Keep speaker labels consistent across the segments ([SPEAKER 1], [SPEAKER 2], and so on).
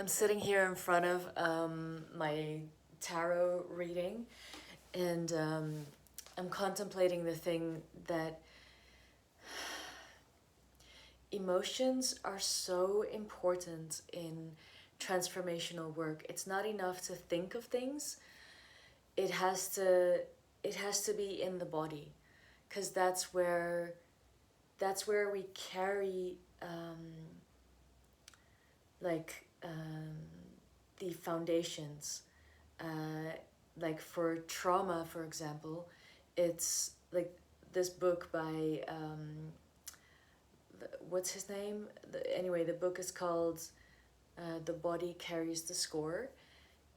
[SPEAKER 1] I'm sitting here in front of my tarot reading, and I'm contemplating the thing that emotions are so important in transformational work. It's not enough to think of things. It has to it has to be in the body, because that's where we carry like the foundations. Like for trauma, for example, it's like this book by what's his name? Anyway, the book is called "The Body Carries the Score,"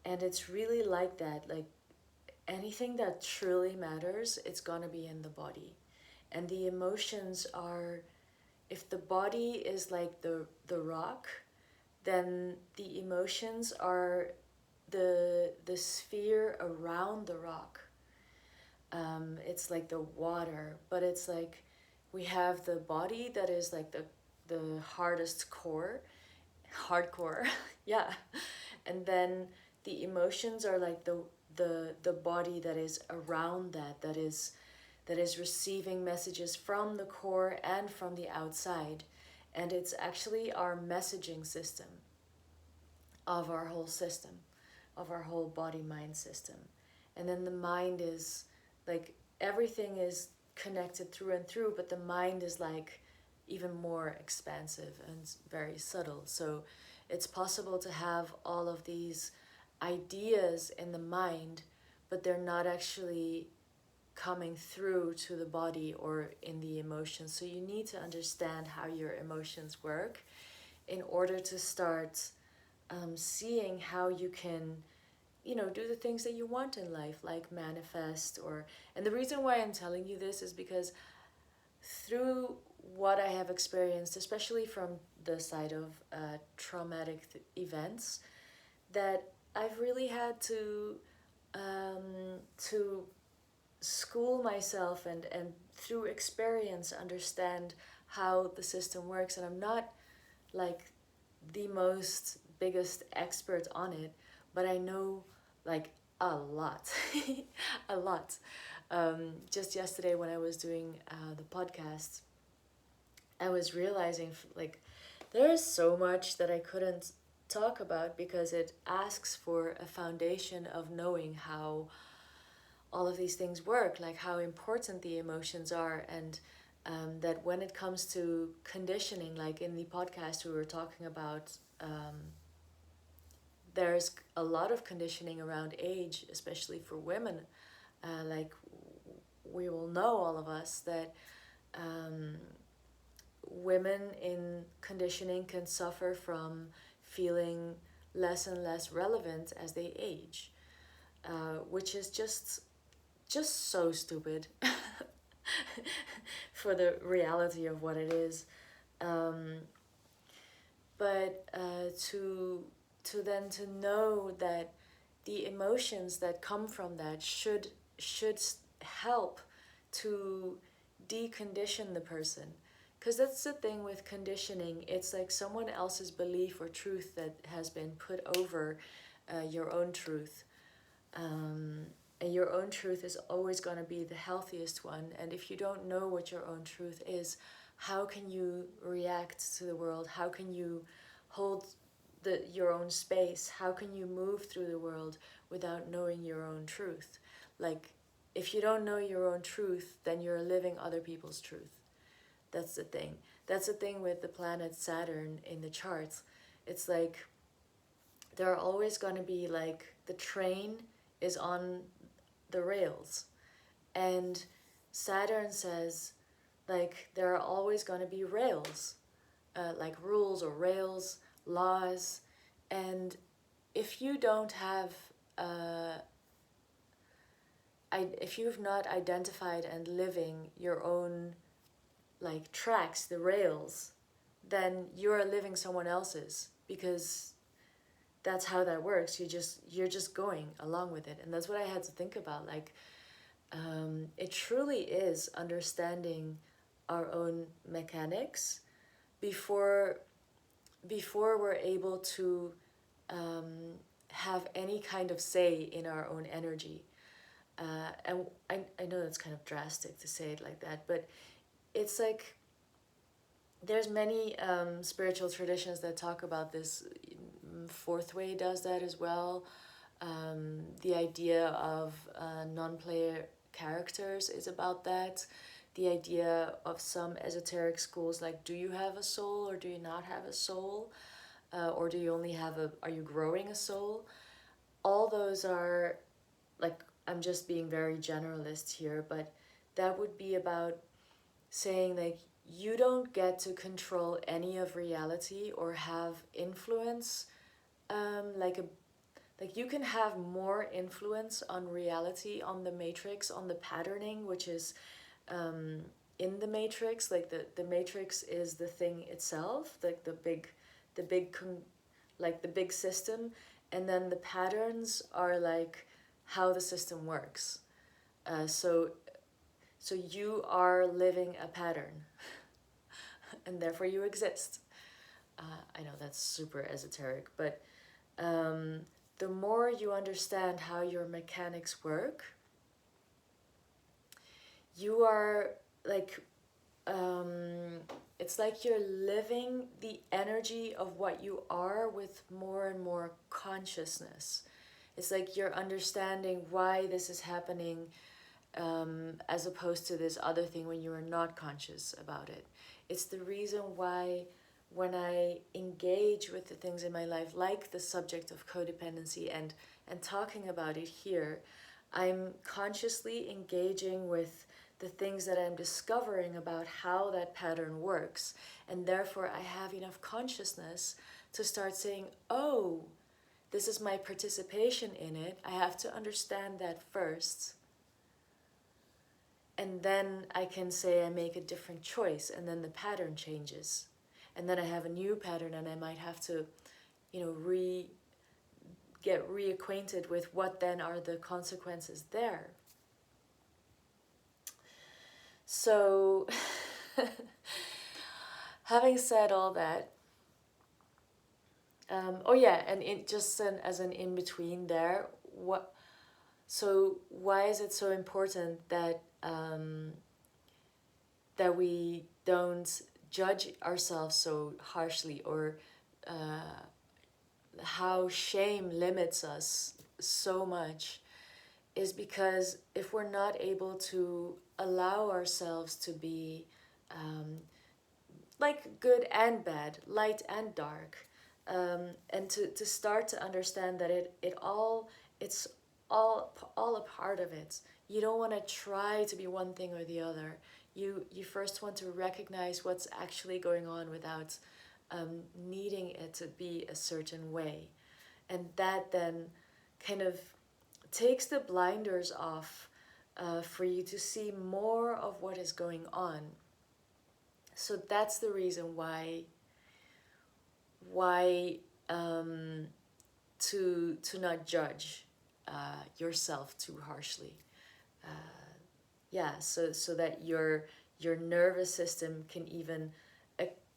[SPEAKER 1] and it's really like that. Like anything that truly matters, it's gonna be in the body, and the emotions are. If the body is like the rock, then the emotions are the sphere around the rock. It's like the water, but it's like we have the body that is like the hardest core, hardcore, yeah, and then the emotions are like the body that is around that is receiving messages from the core and from the outside, and it's actually our messaging system of our whole system, of our whole body mind system. And then the mind is like everything is connected through and through, but the mind is like even more expansive and very subtle. So it's possible to have all of these ideas in the mind, but they're not actually coming through to the body or in the emotions. So you need to understand how your emotions work in order to start seeing how you can, do the things that you want in life, like manifest. And the reason why I'm telling you this is because through what I have experienced, especially from the side of traumatic events, that I've really had to school myself and through experience understand how the system works. And I'm not like the most biggest expert on it, but I know like a lot. A lot. Just yesterday when I was doing the podcast, I was realizing like there is so much that I couldn't talk about because it asks for a foundation of knowing how all of these things work, like how important the emotions are. And that when it comes to conditioning, like in the podcast we were talking about, there's a lot of conditioning around age, especially for women. Like we will know, all of us, that women in conditioning can suffer from feeling less and less relevant as they age, which is just so stupid for the reality of what it is. Um, but to know that the emotions that come from that should help to decondition the person, because that's the thing with conditioning. It's like someone else's belief or truth that has been put over your own truth. And your own truth is always going to be the healthiest one. And if you don't know what your own truth is, how can you react to the world? How can you hold your own space? How can you move through the world without knowing your own truth? Like, if you don't know your own truth, then you're living other people's truth. That's the thing. That's the thing with the planet Saturn in the charts. It's like there are always going to be like the train is on the rails, and Saturn says like there are always going to be rails, like rules or rails, laws. And if you don't have if you've not identified and living your own like tracks, the rails, then you're living someone else's, because that's how that works. You're just going along with it. And that's what I had to think about. Like it truly is understanding our own mechanics before we're able to have any kind of say in our own energy. And I know that's kind of drastic to say it like that, but it's like there's many spiritual traditions that talk about this. Fourth Way does that as well. The idea of non-player characters is about that. The idea of some esoteric schools, like, do you have a soul or do you not have a soul? Or do you only have are you growing a soul? All those are, like, I'm just being very generalist here, but that would be about saying, like, you don't get to control any of reality or have influence, like you can have more influence on reality, on the matrix, on the patterning, which is in the matrix. Like the matrix is the thing itself, like like the big system, and then the patterns are like how the system works. So you are living a pattern, and therefore you exist. I know that's super esoteric, but the more you understand how your mechanics work, you are like, it's like you're living the energy of what you are with more and more consciousness. It's like you're understanding why this is happening, as opposed to this other thing when you are not conscious about it. It's the reason why when I engage with the things in my life, like the subject of codependency and talking about it here, I'm consciously engaging with the things that I'm discovering about how that pattern works. And therefore I have enough consciousness to start saying, oh, this is my participation in it. I have to understand that first. And then I can say I make a different choice, and then the pattern changes. And then I have a new pattern, and I might have to, get reacquainted with what then are the consequences there. So, having said all that, oh yeah, and as an in-between there, so why is it so important that that we don't judge ourselves so harshly, or how shame limits us so much, is because if we're not able to allow ourselves to be like good and bad, light and dark, and to start to understand that it's all a part of it. You don't want to try to be one thing or the other. You first want to recognize what's actually going on without needing it to be a certain way. And that then kind of takes the blinders off for you to see more of what is going on. So that's the reason why to not judge yourself too harshly. So that your nervous system can even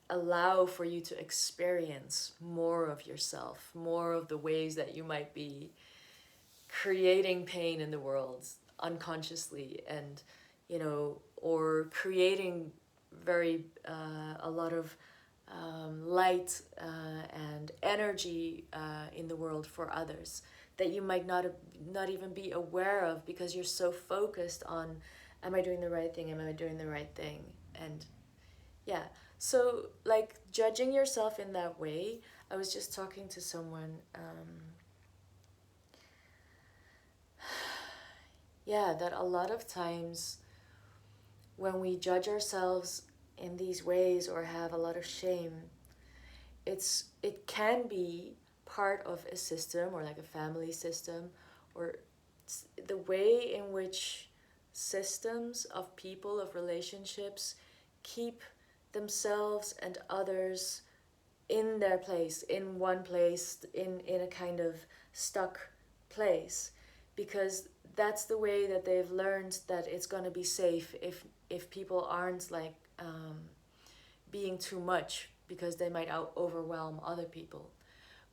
[SPEAKER 1] allow for you to experience more of yourself, more of the ways that you might be creating pain in the world unconsciously, and or creating a lot of light and energy in the world for others that you might not even be aware of, because you're so focused on, am I doing the right thing, am I doing the right thing? And yeah, so like judging yourself in that way, I was just talking to someone, that a lot of times when we judge ourselves in these ways or have a lot of shame, it can be part of a system, or like a family system, or the way in which systems of people, of relationships, keep themselves and others in their place, in one place, in a kind of stuck place, because that's the way that they've learned that it's going to be safe if people aren't like being too much, because they might overwhelm other people.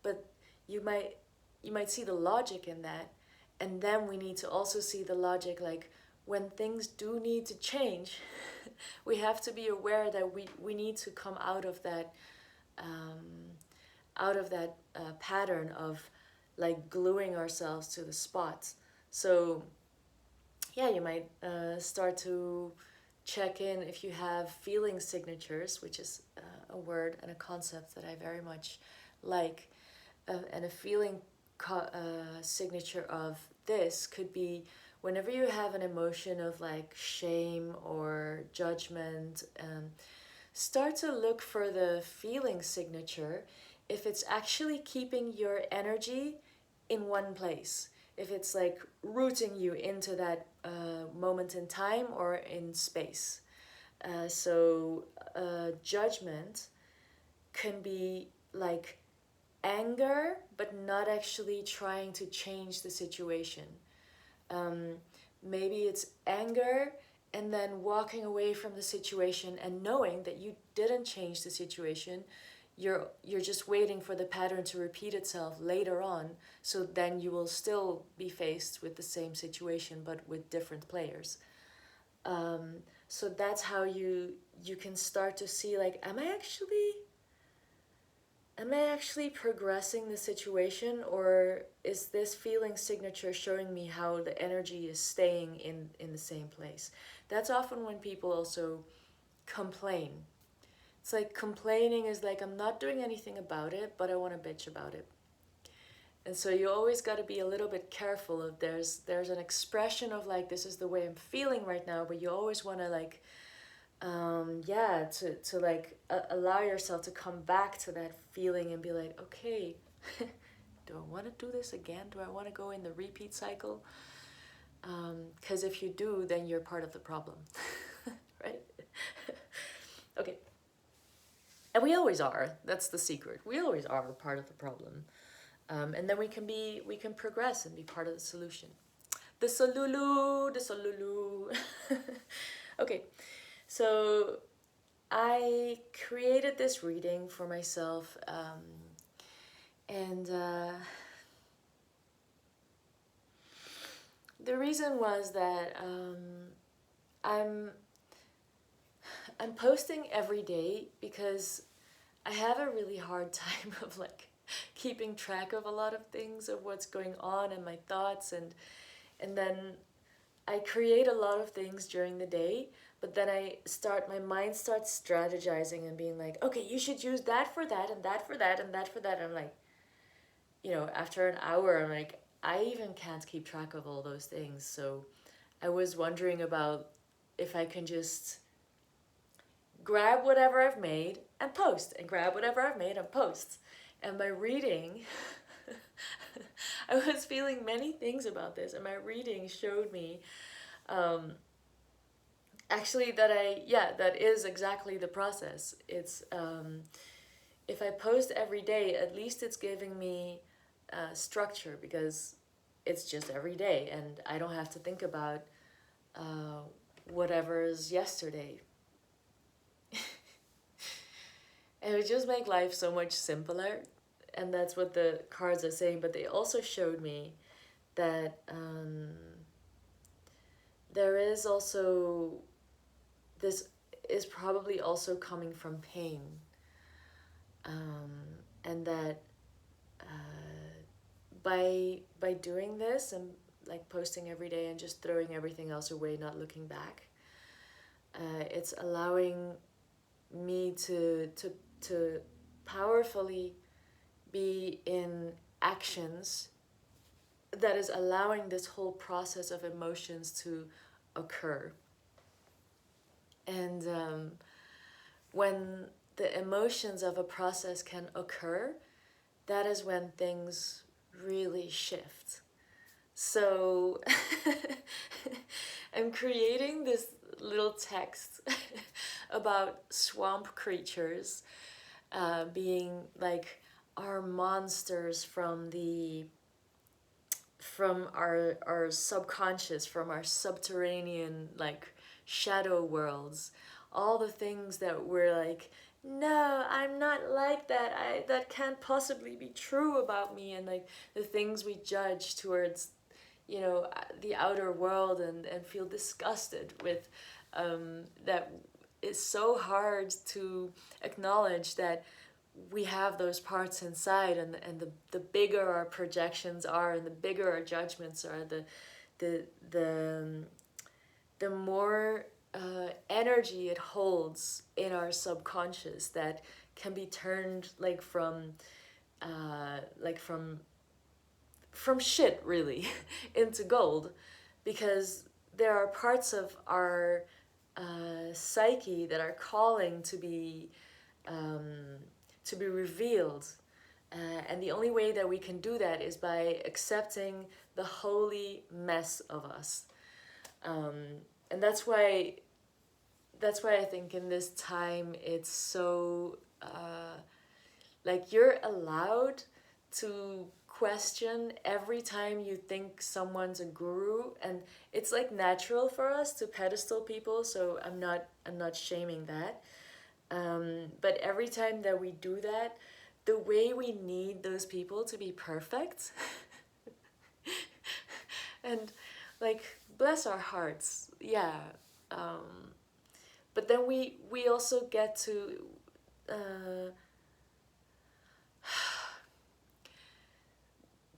[SPEAKER 1] But you might you might see the logic in that, and then we need to also see the logic, like when things do need to change, we have to be aware that we need to come um, out of that pattern of like gluing ourselves to the spots. So yeah, you might start to check in if you have feeling signatures, which is a word and a concept that I very much like. And a feeling signature of this could be whenever you have an emotion of like shame or judgment, start to look for the feeling signature if it's actually keeping your energy in one place, if it's like rooting you into that moment in time or in space. Judgment can be like anger, but not actually trying to change the situation. Um, Maybe it's anger and then walking away from the situation and knowing that you didn't change the situation. You're just waiting for the pattern to repeat itself later on, so then you will still be faced with the same situation but with different players. So that's how you can start to see, like, am I actually progressing the situation, or is this feeling signature showing me how the energy is staying in the same place? That's often when people also complain. It's like complaining is like, I'm not doing anything about it, but I want to bitch about it. And so you always got to be a little bit careful of there's an expression of like, this is the way I'm feeling right now, but you always want to like to like allow yourself to come back to that feeling and be like, okay, do I want to do this again? Do I want to go in the repeat cycle? Because if you do, then you're part of the problem. Right? Okay. And we always are. That's the secret. We always are part of the problem. And then we can progress and be part of the solution. The solulu. Okay. So I created this reading for myself, and the reason was that I'm posting every day because I have a really hard time of like keeping track of a lot of things, of what's going on and my thoughts, and then I create a lot of things during the day, but then my mind starts strategizing and being like, okay, you should use that for that and that for that and that for that. And I'm like, after an hour, I'm like, I even can't keep track of all those things. So I was wondering about if I can just grab whatever I've made and post, and grab whatever I've made and post. And my reading, I was feeling many things about this, and my reading showed me actually that is exactly the process. It's if I post every day, at least it's giving me structure, because it's just every day and I don't have to think about whatever's yesterday. And it would just make life so much simpler. And that's what the cards are saying. But they also showed me that there is also, this is probably also coming from pain. And that by doing this and like posting every day and just throwing everything else away, not looking back, it's allowing me to powerfully be in actions that is allowing this whole process of emotions to occur. And when the emotions of a process can occur, that is when things really shift. So I'm creating this little text about swamp creatures being like our monsters from our subconscious, from our subterranean like shadow worlds, all the things that we're like no, I'm not like that. That can't possibly be true about me. And like the things we judge towards, the outer world, and feel disgusted with, that is so hard to acknowledge that we have those parts inside, and the bigger our projections are, and the bigger our judgments are, the the the more energy it holds in our subconscious that can be turned like from shit really into gold, because there are parts of our psyche that are calling um, to be revealed. And the only way that we can do that is by accepting the holy mess of us. Um, and that's why I think in this time it's so like you're allowed to question every time you think someone's a guru, and it's like natural for us to pedestal people, so I'm not shaming that. But every time that we do that, the way we need those people to be perfect and like bless our hearts, yeah. But then we also get uh,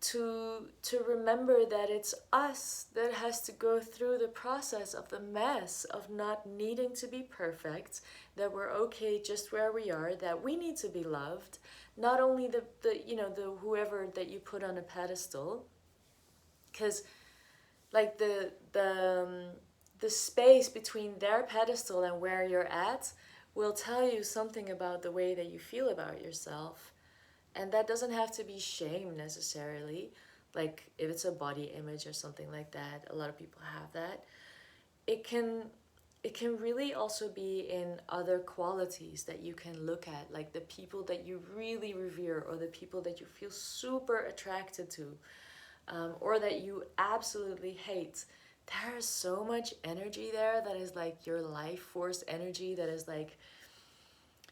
[SPEAKER 1] to remember that it's us that has to go through the process of the mess of not needing to be perfect, that we're okay just where we are, that we need to be loved, not only the whoever that you put on a pedestal, because like the space between their pedestal and where you're at will tell you something about the way that you feel about yourself. And that doesn't have to be shame necessarily. Like if it's a body image or something like that, a lot of people have that. It can really also be in other qualities that you can look at, like the people that you really revere, or the people that you feel super attracted to, or that you absolutely hate. There is so much energy there that is like your life force energy, that is like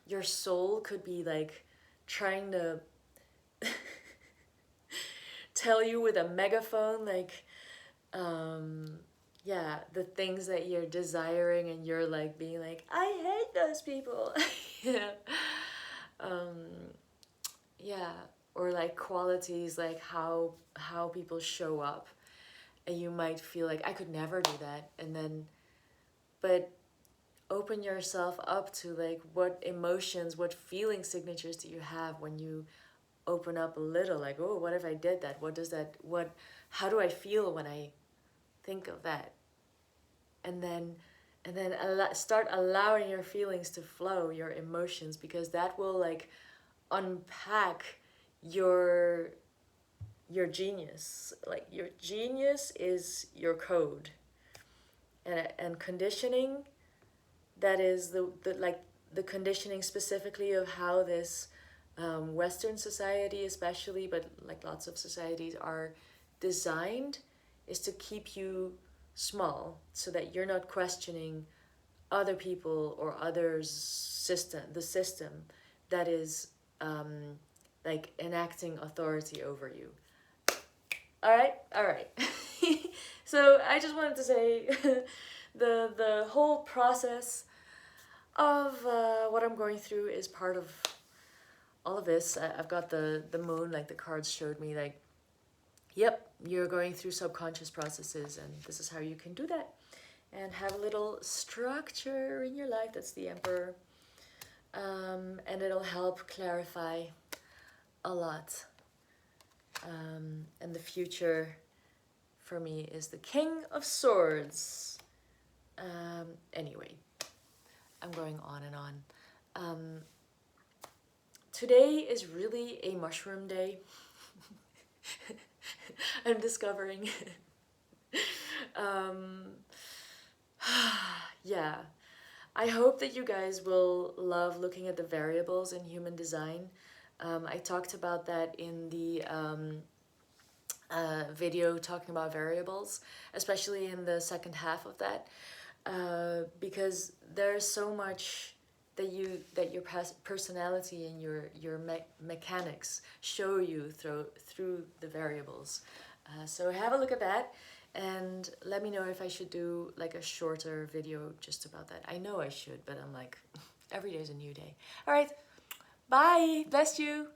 [SPEAKER 1] your soul could be like trying to tell you with a megaphone, like, yeah, the things that you're desiring, and you're like being like, I hate those people. Yeah. um, yeah. Or like qualities, like how people show up, and you might feel like I could never do that, and then but open yourself up to like what emotions, what feeling signatures do you have when you open up a little, like, oh, what if I did that, how do I feel when I think of that, and then start allowing your feelings to flow, your emotions, because that will like unpack your your genius. Like your genius is your code, and conditioning, that is the like the conditioning specifically of how this Western society especially, but like lots of societies are designed, is to keep you small, so that you're not questioning other people or others the system that is like enacting authority over you. All right. So I just wanted to say the whole process of what I'm going through is part of all of this. I've got the moon, like the cards showed me, like, yep, you're going through subconscious processes, and this is how you can do that and have a little structure in your life. That's the Emperor. And it'll help clarify a lot. And the future for me is the King of Swords. Anyway, I'm going on and on. Today is really a mushroom day. I'm discovering. Yeah. I hope that you guys will love looking at the variables in human design. I talked about that in the video talking about variables, especially in the second half of that, because there's so much that your personality and your mechanics show you through the variables. So have a look at that, and let me know if I should do like a shorter video just about that. I know I should, but I'm like, every day is a new day. All right, bye. Bless you.